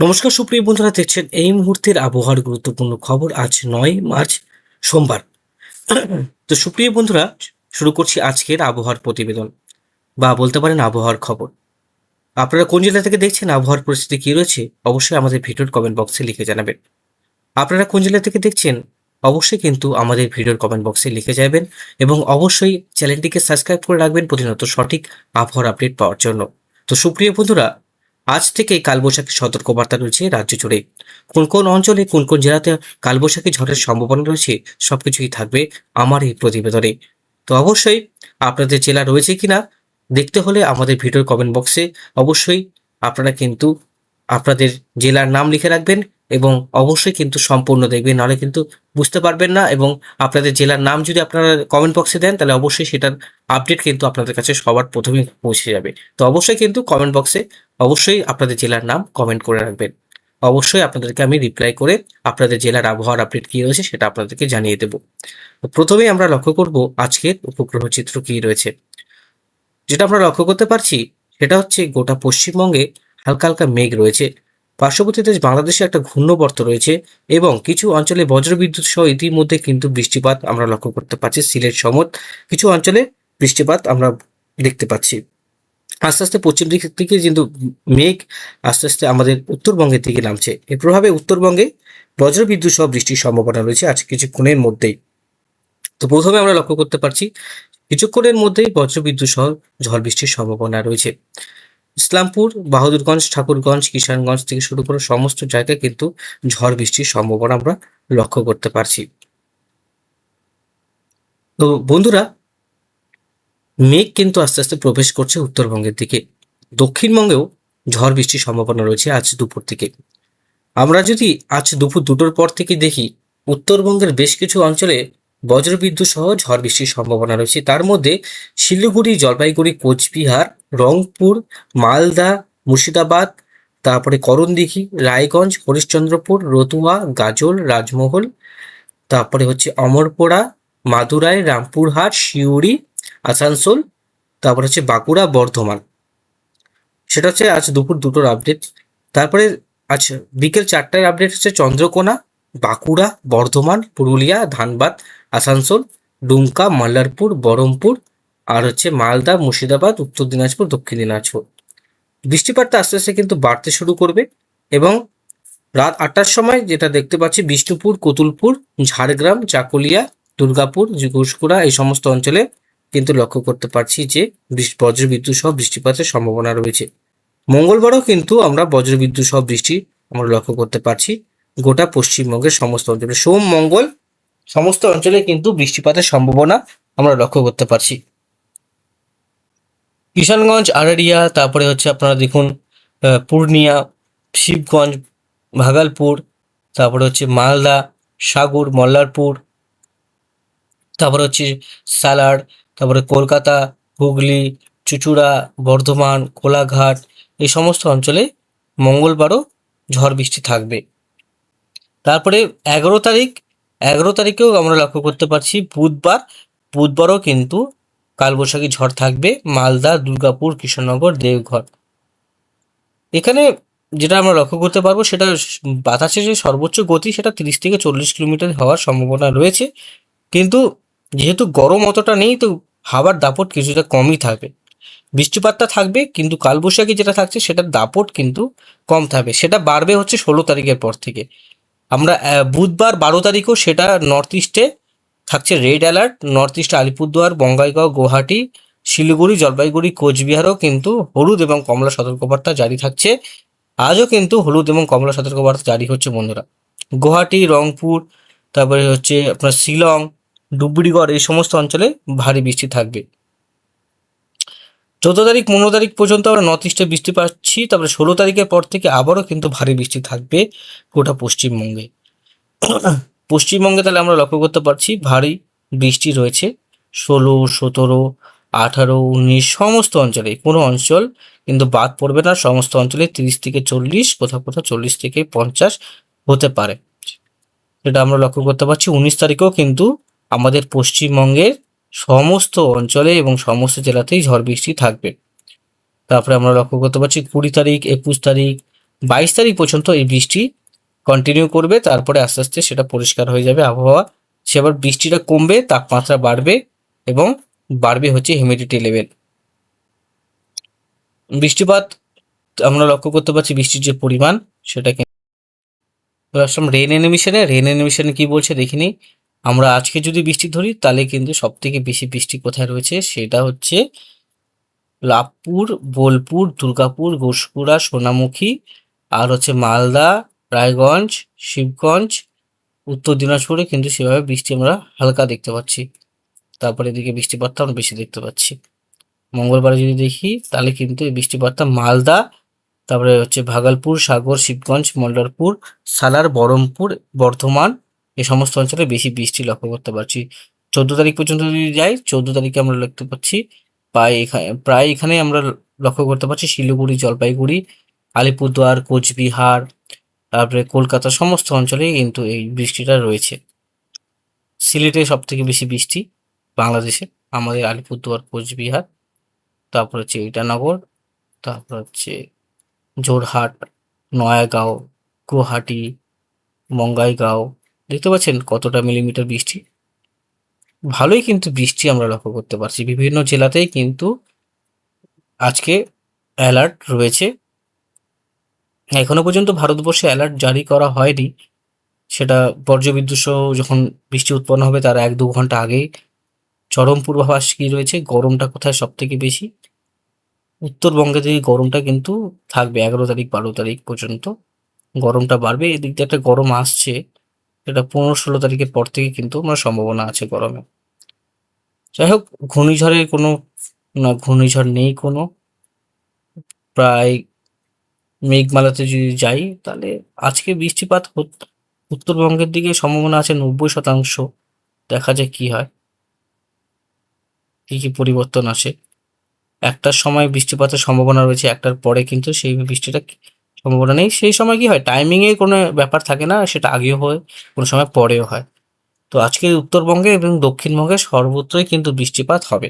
নমস্কার সুপ্রিয় বন্ধুরা, দেখছেন এই মুহূর্তের আবহাওয়ার গুরুত্বপূর্ণ খবর। আজ 9 মার্চ, সোমবার। তো সুপ্রিয় বন্ধুরা, শুরু করছি আজকের আবহাওয়ার প্রতিবেদন বা বলতে পারেন আবহাওয়ার খবর। আপনারা কোন জেলা থেকে দেখছেন, আবহাওয়ার পরিস্থিতি কি রয়েছে, অবশ্যই আমাদের ভিডিওর কমেন্ট বক্সে লিখে জানাবেন। আপনারা কোন জেলা থেকে দেখছেন, অবশ্যই কিন্তু আমাদের ভিডিওর কমেন্ট বক্সে লিখে যাবেন এবং অবশ্যই চ্যানেলটিকে সাবস্ক্রাইব করে রাখবেন প্রতিনিয়ত সঠিক আবহাওয়ার আপডেট পাওয়ার জন্য। তো সুপ্রিয় বন্ধুরা, আজ থেকে কালবৈশাখী সতর্কবার্তা রয়েছে রাজ্য জুড়ে। কোন কোন অঞ্চলে, কোন কোন জেলাতে কালবৈশাখী ঝড়ের সম্ভাবনা রয়েছে, সবকিছুই থাকবে আমার এই প্রতিবেদনে। তো অবশ্যই আপনাদের জেলা রয়েছে কিনা দেখতে হলে আমাদের ভিডিওর কমেন্ট বক্সে অবশ্যই আপনারা কিন্তু আপনাদের জেলার নাম লিখে রাখবেন এবং অবশ্যই কিন্তু সম্পূর্ণ দেখবেন, নাহলে কিন্তু বুঝতে পারবেন না। এবং আপনাদের জেলার নাম যদি আপনারা কমেন্ট বক্সে দেন, তাহলে অবশ্যই সেটার আপডেট কিন্তু আপনাদের কাছে সবার প্রথমে পৌঁছে যাবে। তো অবশ্যই কিন্তু কমেন্ট বক্সে অবশ্যই আপনাদের জেলার নাম কমেন্ট করে রাখবেন। অবশ্যই আপনাদেরকে আমি রিপ্লাই করে আপনাদের জেলার আবহাওয়ার আপডেট কী রয়েছে সেটা আপনাদেরকে জানিয়ে দেব। তো প্রথমেই আমরা লক্ষ্য করব আজকের উপগ্রহ চিত্র কী রয়েছে। যেটা আমরা লক্ষ্য করতে পারছি সেটা হচ্ছে গোটা পশ্চিমবঙ্গে হালকা হালকা মেঘ রয়েছে। পার্শ্ববর্তী দেশ বাংলাদেশে একটা ঘূর্ণবর্ত রয়েছে এবং কিছু অঞ্চলে বজ্রবিদ্যুৎ সহ ইতিমধ্যে কিন্তু বৃষ্টিপাত আমরা লক্ষ্য করতে পারছি। সিলেট সমত কিছু অঞ্চলে বৃষ্টিপাত আমরা দেখতে পাচ্ছি। আস্তে আস্তে পশ্চিম দিক থেকে কিন্তু মেঘ আস্তে আস্তে আমাদের উত্তরবঙ্গের দিকে নামছে। এর প্রভাবে উত্তরবঙ্গে বজ্রবিদ্যুৎ সহ বৃষ্টির সম্ভাবনা রয়েছে আজ কিছুক্ষণের মধ্যেই। তো প্রথমে আমরা লক্ষ্য করতে পারছি কিছুক্ষণের মধ্যেই বজ্রবিদ্যুৎ সহ ঝড় বৃষ্টির সম্ভাবনা রয়েছে। ইসলামপুর, বাহাদুরগঞ্জ, ঠাকুরগঞ্জ, কিষানগঞ্জ থেকে শুরু করে সমস্ত জায়গায় কিন্তু ঝড় বৃষ্টির সম্ভাবনা আমরা লক্ষ্য করতে পারছি। তো বন্ধুরা, মেঘ কিন্তু আস্তে আস্তে প্রবেশ করছে উত্তরবঙ্গের দিকে। দক্ষিণবঙ্গেও ঝড় বৃষ্টির সম্ভাবনা রয়েছে আজ দুপুর থেকে। আমরা যদি আজ দুপুর 2টোর পর থেকে দেখি, উত্তরবঙ্গের বেশ কিছু অঞ্চলে বজ্রবিদ্যুৎ সহ ঝড় বৃষ্টির সম্ভাবনা রয়েছে। তার মধ্যে শিলিগুড়ি, জলপাইগুড়ি, কোচবিহার, রংপুর, মালদা, মুর্শিদাবাদ, তারপরে করণদিঘি, রায়গঞ্জ, হরিশ্চন্দ্রপুর, রতুয়া, গাজল, রাজমহল, তারপরে হচ্ছে অমরপোড়া, মাদুরাই, রামপুরহাট, সিউড়ি, আসানসোল, তারপরে হচ্ছে বাঁকুড়া, বর্ধমান। সেটা হচ্ছে আজ দুপুর 2টোর আপডেট। তারপরে আচ্ছা, বিকেল 4টায় আপডেট হচ্ছে চন্দ্রকোনা, বাঁকুড়া, বর্ধমান, পুরুলিয়া, ধানবাদ, আসানসোল, ডুমকা, মাল্লারপুর, বহরমপুর, আর হচ্ছে মালদা, মুর্শিদাবাদ, উত্তর দিনাজপুর, দক্ষিণ দিনাজপুর। বৃষ্টিপাতটা আস্তে আস্তে কিন্তু বাড়তে শুরু করবে এবং রাত 8টার সময় যেটা দেখতে পাচ্ছি, বিষ্ণুপুর, কতুলপুর, ঝাড়গ্রাম, চাকুলিয়া, দুর্গাপুর, ঘুষকুড়া এই সমস্ত অঞ্চলে কিন্তু লক্ষ্য করতে পারছি যে বজ্রবিদ্যুৎ সহ বৃষ্টিপাতের সম্ভাবনা রয়েছে। মঙ্গলবারও কিন্তু আমরা বজ্রবিদ্যুৎ সহ বৃষ্টি আমরা লক্ষ্য করতে পারছি গোটা পশ্চিমবঙ্গের সমস্ত অঞ্চলে। সোম, মঙ্গল সমস্ত অঞ্চলে কিন্তু বৃষ্টিপাতের সম্ভাবনা আমরা লক্ষ্য করতে পারছি। কিষানগঞ্জ, আরারিয়া, তারপরে হচ্ছে আপনারা দেখুন পূর্ণিয়া, শিবগঞ্জ, ভাগলপুর, তারপরে হচ্ছে মালদা, সাগর, মল্লারপুর, তারপরে হচ্ছে সালার, তারপরে কলকাতা, হুগলি, চুঁচুড়া, বর্ধমান, কোলাঘাট এই সমস্ত অঞ্চলে মঙ্গলবারও ঝড় বৃষ্টি থাকবে। তারপরে 11 তারিখেও আমরা লক্ষ্য করতে পারছি বুধবারও কিন্তু কালবৈশাখী ঝড় থাকবে মালদা, দুর্গাপুর, কৃষ্ণনগর, দেওঘর। এখানে যেটা আমরা লক্ষ্য করতে পারবো সেটা বাতাসের যে সর্বোচ্চ গতি সেটা 30 থেকে 40 কিলোমিটার হওয়ার সম্ভাবনা রয়েছে। কিন্তু যেহেতু গরম অতটা নেই, তো হাওয়ার দাপট কিছুটা কমই থাকবে। বৃষ্টিপাতটা থাকবে কিন্তু কালবৈশাখী যেটা থাকছে সেটার দাপট কিন্তু কম থাকবে। সেটা বাড়বে হচ্ছে 16 তারিখের পর থেকে। আমরা বুধবার 12 তারিখও সেটা নর্থ ইস্টে থাকছে রেড অ্যালার্ট। নর্থ ইস্টে আলিপুরদুয়ার, বঙ্গাইগাঁও, গুয়াহাটি, শিলিগুড়ি, জলপাইগুড়ি, কোচবিহারও কিন্তু হলুদ এবং কমলা সতর্কবার্তা জারি থাকছে। আজও কিন্তু হলুদ এবং কমলা সতর্কবার্তা জারি হচ্ছে বন্ধুরা। গুয়াহাটি, রংপুর, তারপরে হচ্ছে আপনার শিলং, ডুবুরিগড় এই সমস্ত অঞ্চলে ভারী বৃষ্টি থাকবে। 14 তারিখ, 15 তারিখ পর্যন্ত আমরা নর্থ ইস্টে বৃষ্টি পাচ্ছি। তারপরে 16 তারিখের পর থেকে আবারও কিন্তু ভারী বৃষ্টি থাকবে গোটা পশ্চিমবঙ্গে। পশ্চিমবঙ্গে তাহলে আমরা লক্ষ্য করতে পারছি ভারী বৃষ্টি রয়েছে 16, 17, 18, 19 সমস্ত অঞ্চলে। কোনো অঞ্চল কিন্তু বাদ পড়বে না। সমস্ত অঞ্চলে 30 থেকে 40, কোথাও কোথাও 40 থেকে 50 হতে পারে, এটা আমরা লক্ষ্য করতে পারছি। 19 তারিখেও কিন্তু আমাদের পশ্চিমবঙ্গের সমস্ত অঞ্চলে এবং সমস্ত জেলাতেই ঝড় বৃষ্টি থাকবে। তারপরে আমরা লক্ষ্য করতে পারছি 20 তারিখ, 21 তারিখ, 22 তারিখ পর্যন্ত এই বৃষ্টি কন্টিনিউ করবে, তারপরে আস্তে আস্তে সেটা পরিষ্কার হয়ে যাবে আবহাওয়া। সে আবার বৃষ্টিটা কমবে, তাপমাত্রা বাড়বে এবং বাড়বে হচ্ছে হিউমিডিটি লেভেল। বৃষ্টিপাত আমরা লক্ষ্য করতে পারছি, বৃষ্টির যে পরিমাণ সেটা আসলাম রেন এনিমেশনে কি বলছে দেখিনি। আমরা আজকে যদি বৃষ্টি ধরি তাহলে কিন্তু সব থেকে বেশি বৃষ্টি কোথায় রয়েছে, সেটা হচ্ছে লাভপুর, বোলপুর, দুর্গাপুর, ঘুষপুরা, সোনামুখী, আর হচ্ছে মালদা, রায়গঞ্জ, শিবগঞ্জ, উত্তর দিনাজপুরে কিন্তু সেভাবে বৃষ্টি আমরা হালকা দেখতে পাচ্ছি। তারপরে এদিকে বৃষ্টিপাতটা আমরা বেশি দেখতে পাচ্ছি। মঙ্গলবারে যদি দেখি তাহলে কিন্তু এই বৃষ্টিপাতটা মালদা, তারপরে হচ্ছে ভাগলপুর, সাগর, শিবগঞ্জ, মল্লারপুর, সালার, বহরমপুর, বর্ধমান, এই সমস্ত অঞ্চলে বেশি বৃষ্টি লক্ষ্য করতে পারছি। 14 তারিখ পর্যন্ত যদি যাই, 14 তারিখে আমরা দেখতে পাচ্ছি প্রায় এখানে আমরা লক্ষ্য করতে পারছি শিলিগুড়ি, জলপাইগুড়ি, আলিপুরদুয়ার, কোচবিহার, তারপরে কলকাতা, সমস্ত অঞ্চলে কিন্তু এই বৃষ্টিটা রয়েছে। সিলেটে সব থেকে বেশি বৃষ্টি বাংলাদেশে, আমাদের আলিপুরদুয়ার, কোচবিহার, তারপর হচ্ছে ইটানগর, তারপর হচ্ছে জোরহাট, নয়াগাঁও, গুয়াহাটি, বঙ্গাইগাঁও। দেখতে পাচ্ছেন কতটা মিলিমিটার বৃষ্টি। ভালোই কিন্তু বৃষ্টি আমরা লক্ষ্য করতে পারছি, বিভিন্ন জেলাতেই কিন্তু আজকে অ্যালার্ট রয়েছে। এখনো পর্যন্ত ভারতবর্ষে অ্যালার্ট জারি করা হয়নি, সেটা বজ্রবিদ্যুৎ সহ যখন বৃষ্টি উৎপন্ন হবে তার 1-2 ঘন্টা আগেই। চরম পূর্বাভাস কি রয়েছে, গরমটা কোথায় সব থেকে বেশি? উত্তরবঙ্গে থেকে গরমটা কিন্তু থাকবে 11 তারিখ 12 তারিখ পর্যন্ত, গরমটা বাড়বে। এদিক দিয়ে একটা গরম আসছে, এটা 15-16 তারিখের পর থেকে কিন্তু আমার সম্ভাবনা আছে গরমে। যাই হোক, ঘূর্ণিঝড়ের কোনো ঘূর্ণিঝড় নেই কোনো, প্রায় মেঘমালাতে যদি যাই তাহলে আজকে বৃষ্টিপাত উত্তরবঙ্গের দিকে সম্ভাবনা আছে 90%। দেখা যাক কি হয়, কি কি পরিবর্তন আসে। একটার সময় বৃষ্টিপাতের সম্ভাবনা রয়েছে, একটার পরে কিন্তু সেই বৃষ্টিটা সম্ভাবনা নেই। সেই সময় কি হয়, টাইমিংয়ে কোনো ব্যাপার থাকে না, সেটা আগেও হয়, কোনো সময় পরেও হয়। তো আজকে উত্তরবঙ্গে এবং দক্ষিণবঙ্গে সর্বত্রই কিন্তু বৃষ্টিপাত হবে,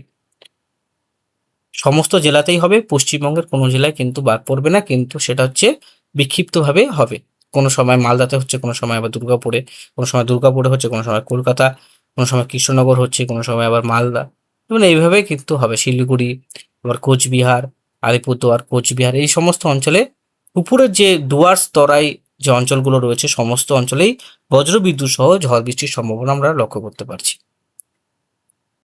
সমস্ত জেলাতেই হবে। পশ্চিমবঙ্গের কোনো জেলায় কিন্তু বাদ পড়বে না, কিন্তু সেটা হচ্ছে বিক্ষিপ্তভাবে হবে। কোনো সময় মালদাতে হচ্ছে, কোনো সময় আবার দুর্গাপুরে, কোনো সময় দুর্গাপুরে হচ্ছে, কোনো সময় কলকাতা, কোনো সময় কৃষ্ণনগর হচ্ছে, কোনো সময় আবার মালদা, মানে এইভাবে কিন্তু হবে। শিলিগুড়ি, আবার কোচবিহার, আলিপুরদুয়ার, কোচবিহার, এই সমস্ত অঞ্চলে উপরের যে ডুয়ার্স তরাই যে অঞ্চলগুলো রয়েছে, সমস্ত অঞ্চলেই বজ্রবিদ্যুৎ সহ ঝড় বৃষ্টির সম্ভাবনা আমরা লক্ষ্য করতে পারছি।